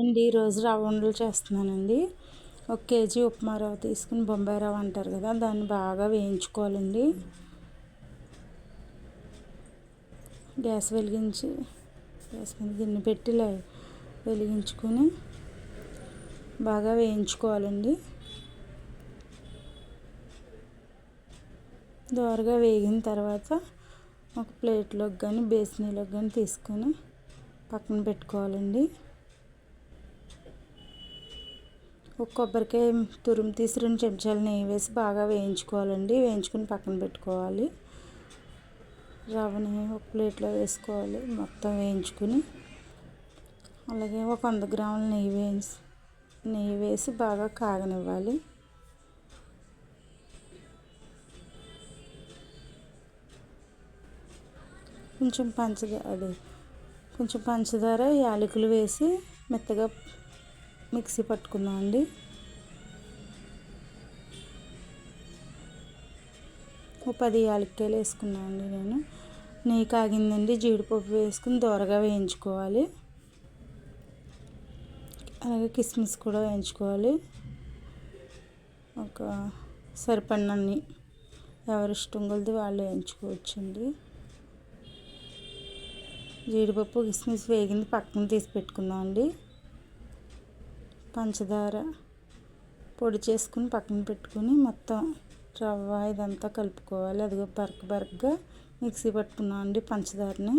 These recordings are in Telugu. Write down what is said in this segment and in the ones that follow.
అండి ఈరోజు రవ్వ ఉండలు చేస్తున్నానండి. 1 కేజీ ఉప్మా రవ్వ తీసుకుని, బొంబాయి రవ్వ అంటారు కదా, దాన్ని బాగా వేయించుకోవాలండి. గ్యాస్ వెలిగించి గ్యాస్ మీద గిన్నె పెట్టి వెలిగించుకొని బాగా వేయించుకోవాలండి. దోరగా వేగిన తర్వాత ఒక ప్లేట్లోకి కానీ బేసిన్లోకి కానీ తీసుకొని పక్కన పెట్టుకోవాలండి. ఒక కొబ్బరికాయ తురుము తీసి 2 చెంచాలు నెయ్యి వేసి బాగా వేయించుకోవాలండి. వేయించుకుని పక్కన పెట్టుకోవాలి. రవ్వని ఒక ప్లేట్లో వేసుకోవాలి, మొత్తం వేయించుకుని. అలాగే ఒక 100 గ్రాముల నెయ్యి వేసి బాగా కాగనివ్వాలి. కొంచెం పంచదార యాలకులు వేసి మెత్తగా మిక్సీ పట్టుకుందామండి. ఒక 10 యాలక్కాయలు వేసుకున్నానండి నేను. నెయ్యి కాగిందండి, జీడిపప్పు వేసుకుని దోరగా వేయించుకోవాలి. అలాగే కిస్మిస్ కూడా వేయించుకోవాలి. ఒక సరిపడినన్ని, ఎవరి ఇష్టం కొలది వాళ్ళు వేయించుకోవచ్చండి. జీడిపప్పు కిస్మిస్ వేగింది, పక్కన తీసి పెట్టుకుందామండి. పంచదార పొడి చేసుకుని పక్కన పెట్టుకుని మొత్తం రవ్వ ఇదంతా కలుపుకోవాలి. అదిగో బరకగా మిక్సీ పట్టుకున్నామండి పంచదారని.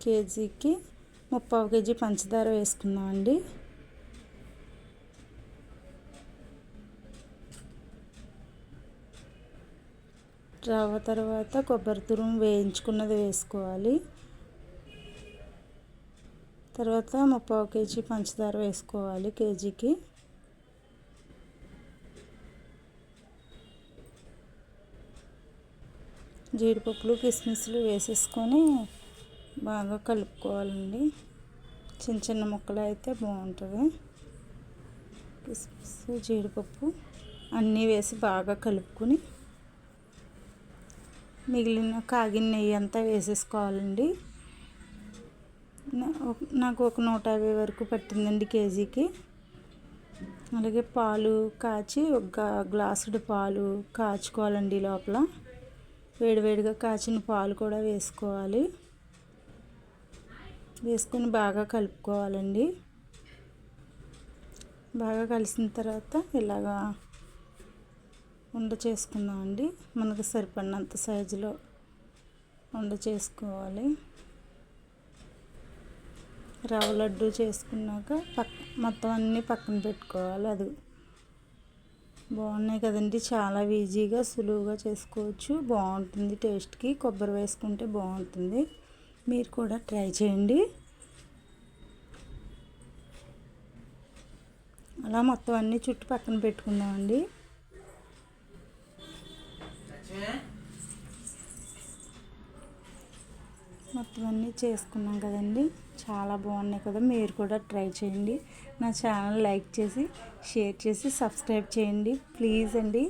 కేజీకి 3/4 కేజీ పంచదార వేసుకున్నామండి. రవ్వ తర్వాత కొబ్బరి తురుము వేయించుకున్నది వేసుకోవాలి. తర్వాత 3/4 కేజీ పంచదార వేసుకోవాలి కేజీకి. జీడిపప్పులు కిస్మిస్లు వేసేసుకొని బాగా కలుపుకోవాలండి. చిన్న చిన్న ముక్కలు అయితే బాగుంటుంది. కిస్మిస్ జీడిపప్పు అన్నీ వేసి బాగా కలుపుకొని మిగిలిన కాగిన నెయ్యి అంతా వేసేసుకోవాలండి. నాకు ఒక 150 వరకు పట్టిందండి కేజీకి. అలాగే పాలు కాచి ఒక గ్లాసుడు పాలు కాచుకోవాలండి. లోపల వేడివేడిగా కాచిన పాలు కూడా వేసుకోవాలి. వేసుకొని బాగా కలుపుకోవాలండి. బాగా కలిసిన తర్వాత ఇలాగా ఉండ చేసుకుందామండి. మనకు సరిపడినంత సైజులో ఉండ చేసుకోవాలి. రవ్వ లడ్డు చేసుకున్నాక మొత్తం అన్నీ పక్కన పెట్టుకోవాలి. అది బాగున్నాయి కదండి, చాలా ఈజీగా సులువుగా చేసుకోవచ్చు. బాగుంటుంది, టేస్ట్కి కొబ్బరి వేసుకుంటే బాగుంటుంది. మీరు కూడా ట్రై చేయండి. అలా మొత్తం అన్నీ చుట్టూ పక్కన పెట్టుకుందామండి. మొత్తం అన్నీ చేసుకున్నాం కదండి, చాలా బాగున్నాయి కదా. మీరు కూడా ట్రై చేయండి. నా ఛానల్ లైక్ చేసి, షేర్ చేసి, సబ్స్క్రైబ్ చేయండి ప్లీజ్ అండి.